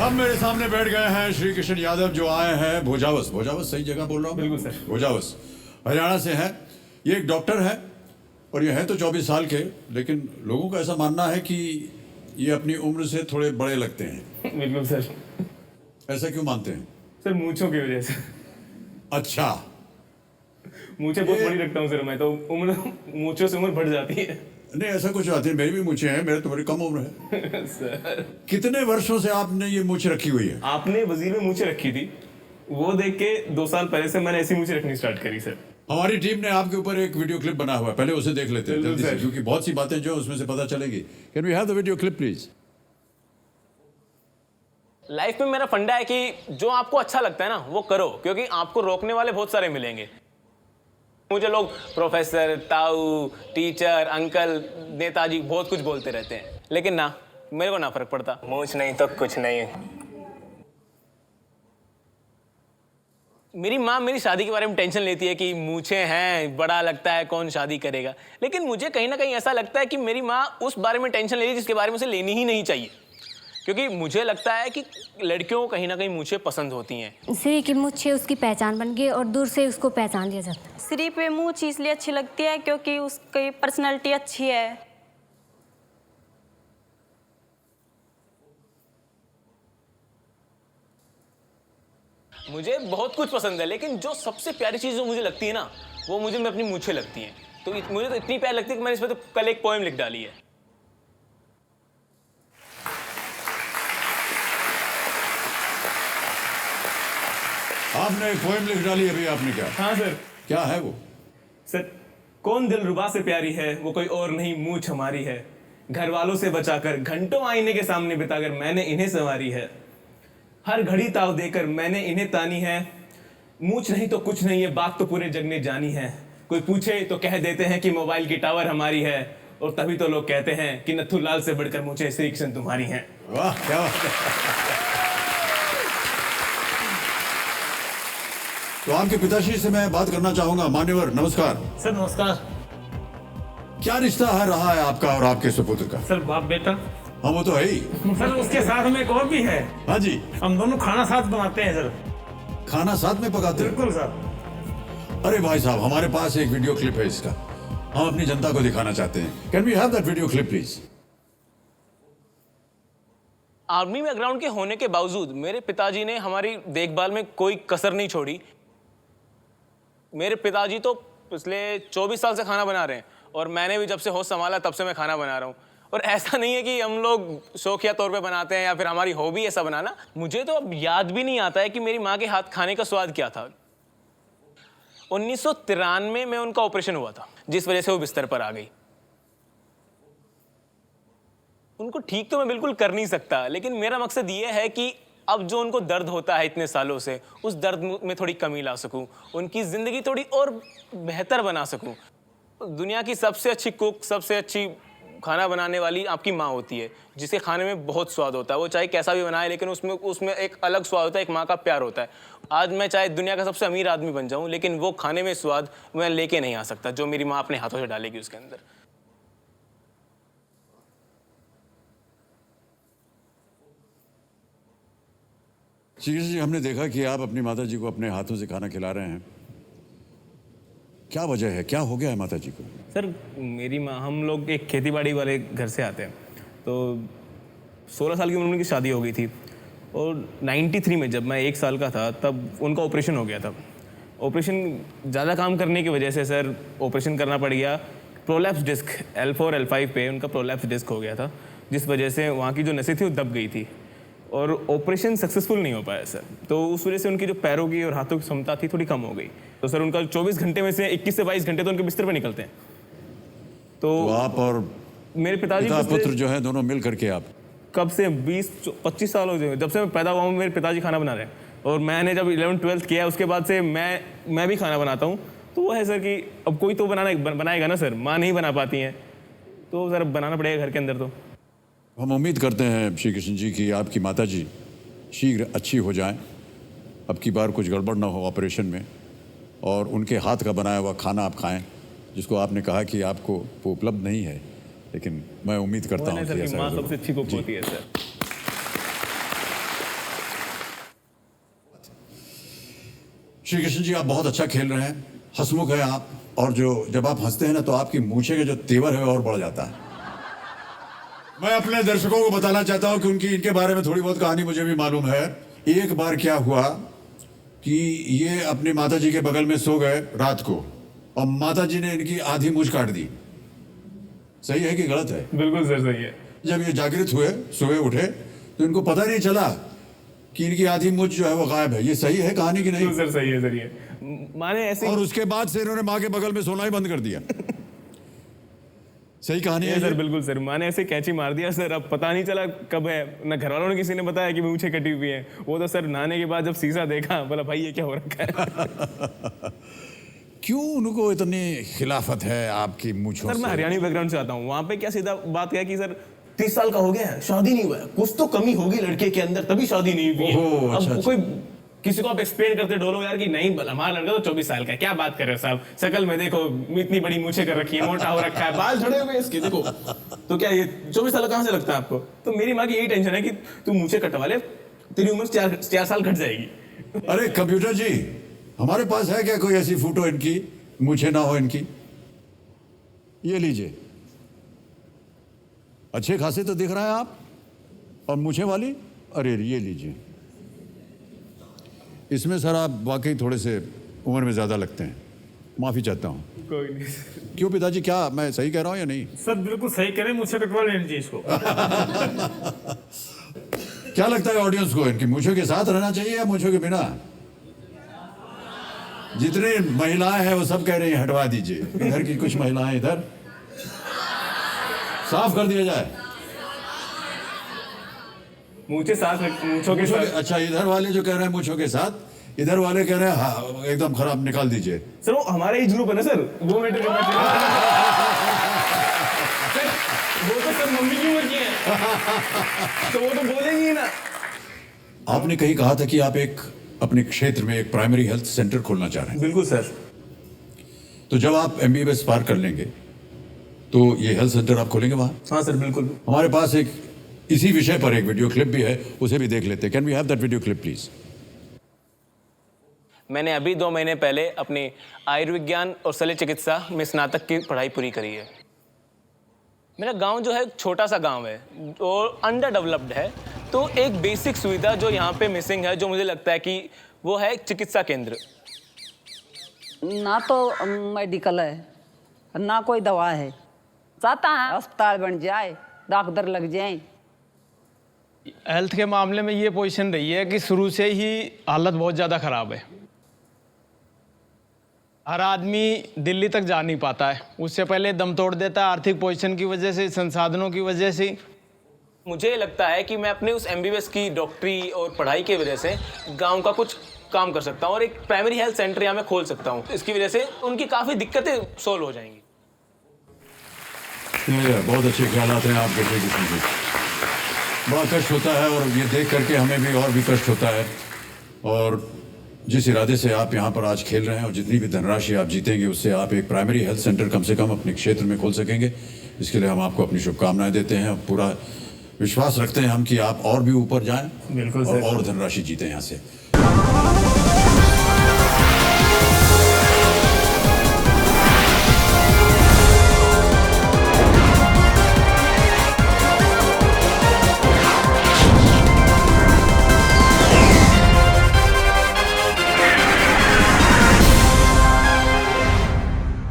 अब मेरे सामने बैठ गए हैं श्री कृष्ण यादव जो आए हैं भोजावस। भोजावस सही जगह बोल रहा हूँ? बिल्कुल सर। भोजावस हरियाणा से है। ये एक डॉक्टर है और ये है तो 24 साल के, लेकिन लोगों का ऐसा मानना है कि ये अपनी उम्र से थोड़े बड़े लगते हैं। बिल्कुल सर। ऐसा क्यों मानते हैं? सर मूंछों की वजह से। अच्छा, मूंछें बहुत बड़ी रखता हूँ सर मैं, तो उम्र मूंछों से उम्र बढ़ जाती है। नहीं ऐसा कुछ बात नहीं, मेरी भी मूछें हैं, मेरे तो बड़ी कम उम्र है। सर कितने वर्षों से आपने ये मूछ रखी हुई है? आपने वजीर में मूंछें रखी थी, वो देख के 2 साल पहले से मैंने ऐसी मूंछें रखनी स्टार्ट करी सर। हमारी टीम ने आपके ऊपर एक वीडियो क्लिप बना हुआ है, पहले उसे देख लेते हैं बिल्कुल जल्दी से, सर। क्योंकि बहुत सी बातें जो उसमें से पता चलेंगी। Can we have the video clip please? Life में मेरा फंडा है कि जो आपको अच्छा लगता है ना वो करो, क्योंकि आपको रोकने वाले बहुत सारे मिलेंगे। मुझे लोग प्रोफेसर, ताऊ, टीचर, अंकल, नेताजी बहुत कुछ बोलते रहते हैं, लेकिन ना, मेरे को ना फर्क पड़ता। मूंछ नहीं तो कुछ नहीं। मेरी माँ मेरी शादी के बारे में टेंशन लेती है कि मूंछें हैं, बड़ा लगता है, कौन शादी करेगा। लेकिन मुझे कहीं ना कहीं ऐसा लगता है कि मेरी माँ उस बारे में टेंशन ले रही है जिसके बारे में उसे लेनी ही नहीं चाहिए, क्योंकि मुझे लगता है कि लड़कियों को कहीं ना कहीं मूंछें पसंद होती हैं। श्री की मूंछें उसकी पहचान बन गई और दूर से उसको पहचान लिया जाता है। श्री पे मूंछ इसलिए अच्छी लगती है क्योंकि उसकी पर्सनालिटी अच्छी है। मुझे बहुत कुछ पसंद है, लेकिन जो सबसे प्यारी चीज़ जो मुझे लगती है ना, वो मुझे में अपनी मूंछें लगती हैं। तो मुझे तो इतनी प्यारी लगती है कि मैंने इस पर तो कल एक पोएम लिख डाली है। आपने एक पोएम लिख डाली अभी आपने? क्या हाँ सर। क्या है वो? सर, कौन दिलरुबा से प्यारी है, वो कोई और नहीं मूंछ हमारी है। घर वालों से बचाकर, घंटों आईने के सामने बिताकर मैंने इन्हें संवारी है। हर घड़ी ताव देकर मैंने इन्हें तानी है। मूंछ नहीं तो कुछ नहीं, ये बात तो पूरे जग ने जानी है। कोई पूछे तो कह देते हैं कि मोबाइल की टावर हमारी है, और तभी तो लोग कहते हैं कि नथु लाल से बढ़कर मूंछें श्री कृष्ण तुम्हारी हैं। वाह क्या बात है। तो आपके पिताश्री से मैं बात करना चाहूंगा। मान्यवर नमस्कार। सर नमस्कार। क्या रिश्ता है रहा है आपका और आपके सुपुत्र का? सर बाप बेटा। हाँ वो तो है ही। सर उसके साथ में एक और भी है। हाँ जी। हम दोनों खाना साथ बनाते हैं सर। खाना साथ में पकाते हैं? बिल्कुल सर। अरे भाई साहब, हमारे पास एक वीडियो क्लिप है इसका, हम अपनी जनता को दिखाना चाहते हैं। Can we have that video clip please? Army में ग्राउंड के होने के बावजूद मेरे पिताजी ने हमारी देखभाल में कोई कसर नहीं छोड़ी। मेरे पिताजी तो पिछले 24 साल से खाना बना रहे हैं, और मैंने भी जब से होश संभाला तब से मैं खाना बना रहा हूँ। और ऐसा नहीं है कि हम लोग शौकिया तौर पे बनाते हैं या फिर हमारी हॉबी ऐसा बनाना। मुझे तो अब याद भी नहीं आता है कि मेरी माँ के हाथ खाने का स्वाद क्या था। 1993 में उनका ऑपरेशन हुआ था, जिस वजह से वो बिस्तर पर आ गई। उनको ठीक तो मैं बिल्कुल कर नहीं सकता, लेकिन मेरा मकसद ये है कि अब जो उनको दर्द होता है इतने सालों से, उस दर्द में थोड़ी कमी ला सकूं, उनकी ज़िंदगी थोड़ी और बेहतर बना सकूं। दुनिया की सबसे अच्छी कुक, सबसे अच्छी खाना बनाने वाली आपकी माँ होती है, जिसके खाने में बहुत स्वाद होता है। वो चाहे कैसा भी बनाए, लेकिन उसमें एक अलग स्वाद होता है, एक माँ का प्यार होता है। आज मैं चाहे दुनिया का सबसे अमीर आदमी बन जाऊँ, लेकिन वो खाने में स्वाद मैं लेके नहीं आ सकता जो मेरी माँ अपने हाथों से डालेगी उसके अंदर। श्री कृष्ण जी, हमने देखा कि आप अपनी माता जी को अपने हाथों से खाना खिला रहे हैं। क्या वजह है, क्या हो गया है माता जी को? सर मेरी माँ, हम लोग एक खेतीबाड़ी वाले घर से आते हैं, तो 16 साल की उम्र में उनकी शादी हो गई थी, और 93 में जब मैं 1 साल का था तब उनका ऑपरेशन हो गया था। ऑपरेशन ज़्यादा काम करने की वजह से सर ऑपरेशन करना पड़ गया। प्रोलैप्स डिस्क L4 L5 पे उनका प्रोलैप्स डिस्क हो गया था, जिस वजह से वहाँ की जो नसें थी वो दब गई थी, और ऑपरेशन सक्सेसफुल नहीं हो पाया सर। तो उस वजह से उनकी जो पैरों की और हाथों की क्षमता थी थोड़ी कम हो गई। तो सर उनका 24 घंटे में से 21 से 22 घंटे तो उनके बिस्तर पर निकलते हैं। तो आप और मेरे पिताजी पुत्र जो है दोनों मिल करके आप कब से 20-25 साल हो गए, जब से मैं पैदा हुआ हूँ मेरे पिताजी खाना बना रहे हैं, और मैंने जब 11th-12th किया उसके बाद से मैं भी खाना बनाता हूँ। तो वो है सर कि अब कोई तो बनाएगा ना सर, माँ नहीं बना पाती हैं, तो सर बनाना पड़ेगा घर के अंदर। तो हम उम्मीद करते हैं श्री कृष्ण जी कि आपकी माता जी शीघ्र अच्छी हो जाएं, अब की बार कुछ गड़बड़ ना हो ऑपरेशन में, और उनके हाथ का बनाया हुआ खाना आप खाएं, जिसको आपने कहा कि आपको वो उपलब्ध नहीं है, लेकिन मैं उम्मीद करता हूँ कि ऐसा माँ जरूर सबसे अच्छी कुक होती है सर। श्री कृष्ण जी, आप बहुत अच्छा खेल रहे हैं, हंसमुख है आप, और जो जब आप हंसते हैं ना तो आपकी मूछे का जो तेवर है और बढ़ जाता है। मैं अपने दर्शकों को बताना चाहता हूं कि इनके बारे में थोड़ी बहुत कहानी मुझे भी मालूम है। एक बार क्या हुआ कि ये अपनी माता जी के बगल में सो गए रात को, और माता जी ने इनकी आधी मूछ काट दी। सही है कि गलत है? बिल्कुल सर, सही है। जब ये जागृत हुए, सुबह उठे, तो इनको पता नहीं चला कि इनकी आधी मूछ जो है वो गायब है। ये सही है कहानी की नहीं? सर सही है सर, ये माने ऐसे। और उसके बाद से इन्होंने माँ के बगल में सोना ही बंद कर दिया। सही कहानी है सर, बिल्कुल सर, माने ऐसे कैची मार दिया सर। अब पता नहीं चला कब है, ना घर वालों ने किसी ने बताया कि मूछें कटी हुई है। वो तो सर नहाने के बाद जब शीशा देखा, बोला भाई ये क्या हो रखा है। क्यों उनको इतनी खिलाफत है आपकी मूछों सर मैं से? हरियाणवी बैकग्राउंड से आता हूँ। वहाँ पे क्या सीधा बात क्या कि सर 30 साल का हो गया है, शादी नहीं हुआ है, कुछ तो कमी होगी लड़के के अंदर, तभी शादी नहीं हुई है। ओहो, अच्छा, अब अच्छा। कोई किसी को आप एक्सप्लेन करते डोलो यार कि नहीं हमारा लड़का तो 24 साल का है, क्या बात कर रहे हो साहब, शकल में देखो इतनी बड़ी मूछें कर रखी है, मोटा हो रखा है, बाल झड़े हुए इसके देखो, तो क्या ये 24 साल कहाँ से लगता है आपको? तो मेरी माँ की यही टेंशन है कि तू मूछें कटवा ले, तेरी उम्र 4 साल घट जाएगी। अरे कंप्यूटर जी, हमारे पास है क्या कोई ऐसी फोटो इनकी, मूछें ना हो इनकी? ये लीजिए, अच्छे खासे तो दिख रहा है आप, और मूछें वाली, अरे ये लीजिए। इसमें सर आप वाकई थोड़े से उम्र में ज्यादा लगते हैं, माफी चाहता हूँ। कोई नहीं क्यों पिताजी, क्या मैं सही कह रहा हूँ या नहीं? सर बिल्कुल सही कह रहे हैं, मुझसे कटवा लेना चाहिए इसको। क्या लगता है ऑडियंस को, इनकी मूछों के साथ रहना चाहिए या मूछों के बिना? जितने महिलाएं हैं वो सब कह रही हैं हटवा दीजिए। इधर की कुछ महिलाएं इधर साफ कर दिया जाए। मूछें मूछों के साथ। अच्छा, इधर वाले जो कह रहे हैं मूछों के साथ, इधर वाले कह रहे हैं हाँ एकदम खराब, निकाल दीजिए। सर वो हमारा एज ग्रुप है ना सर, वो मैटर करना चाहिए। सर, वो तो सर मम्मी की उम्र की है, तो वो तो बोलेंगी ही ना। आपने कहीं कहा था कि आप एक अपने क्षेत्र में एक प्राइमरी हेल्थ सेंटर खोलना चाह रहे हैं। बिल्कुल सर। तो जब आप MBBS पार कर लेंगे तो ये हेल्थ सेंटर आप खोलेंगे वहां? हाँ सर बिल्कुल। हमारे पास एक इसी विषय पर एक वीडियो क्लिप भी है, उसे भी देख लेते हैं। Can we have that video clip please? मैंने अभी 2 महीने पहले अपनी आयुर्विज्ञान और शल्य चिकित्सा में स्नातक की पढ़ाई पूरी करी है। मेरा गांव जो है एक छोटा सा गांव है और अंडर डेवलप्ड है, तो एक बेसिक सुविधा जो यहाँ पे मिसिंग है, जो मुझे लगता है कि वो है चिकित्सा केंद्र। ना तो मेडिकल है, ना कोई दवा है। चाहता है अस्पताल बन जाए, डॉक्टर लग जाए। हेल्थ के मामले में ये पोजीशन रही है कि शुरू से ही हालत बहुत ज़्यादा ख़राब है। हर आदमी दिल्ली तक जा नहीं पाता है, उससे पहले दम तोड़ देता है, आर्थिक पोजीशन की वजह से, संसाधनों की वजह से। मुझे लगता है कि मैं अपने उस MBBS की डॉक्टरी और पढ़ाई की वजह से गांव का कुछ काम कर सकता हूं और एक प्राइमरी हेल्थ सेंटर यहाँ में खोल सकता हूं। इसकी वजह से उनकी काफ़ी दिक्कतें सॉल्व हो जाएंगी। बहुत अच्छे ख्यालात हैं आपके जी। बड़ा कष्ट होता है और ये देख करके हमें भी और भी कष्ट होता है। और जिस इरादे से आप यहाँ पर आज खेल रहे हैं और जितनी भी धनराशि आप जीतेंगे उससे आप एक प्राइमरी हेल्थ सेंटर कम से कम अपने क्षेत्र में खोल सकेंगे। इसके लिए हम आपको अपनी शुभकामनाएं देते हैं। पूरा विश्वास रखते हैं हम कि आप और भी ऊपर जाएं बिल्कुल और धनराशि जीतें यहाँ से।